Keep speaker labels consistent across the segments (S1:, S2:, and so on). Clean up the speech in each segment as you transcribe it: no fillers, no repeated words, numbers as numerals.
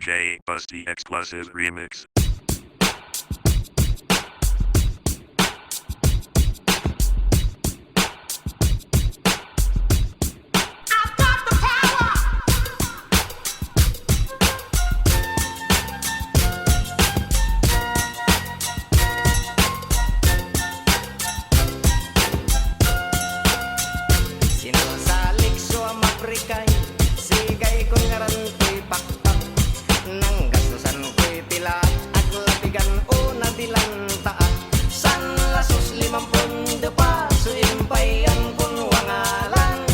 S1: DJ Busty Explosive Remix.
S2: Sinasalik so maprikay, sigay ko ngaran ko'y pakpak. Nang gastusan ko'y pila at labigan o nadilan taak. San lasos 50 pa, suimpayan kung wangalan.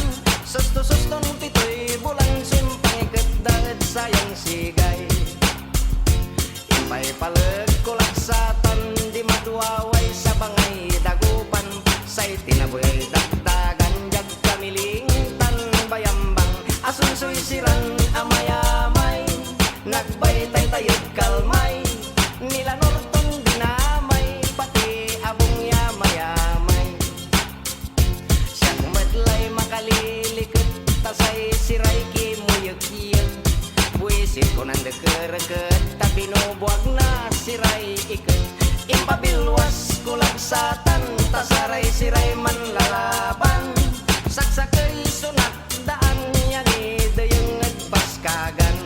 S2: Susto-suston pito'y bulan, simpang ikat dahil sayang sigay. Impay palag kulak satan, di maduaway sa bangay dagupan. Say tinaboy dagdagan, jag kamilingtan bayambang. Asunsoy siran amay-amay, nagbaytay tayod kalmay. Nila norton dinamay, pati abong yamay-amay. Siyang madlay makalilikot, tasay siray kimuyag-iyag. Buisit ko nandeker-eket, tapi nubuwag na siray iket. Impabilwas kulag satan, tasaray siray man lalaban. Saksakay sunak daan niya ni dayang nagpaskagan.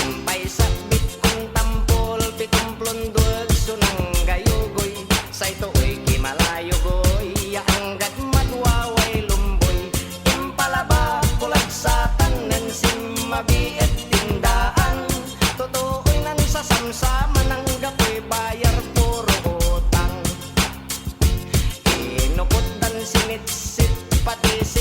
S2: Impay sakbit kong tampol, pikumplon duwag sunang gayugoy. Say to'y kimalayogoy, yaanggat madwaway lumboy. Impalaba kulag satan, nansim mabiit tindaan. Totoo'y nan sasamsama ng gapoy, bayar puro utang. Inupot dan sinitsit, pati si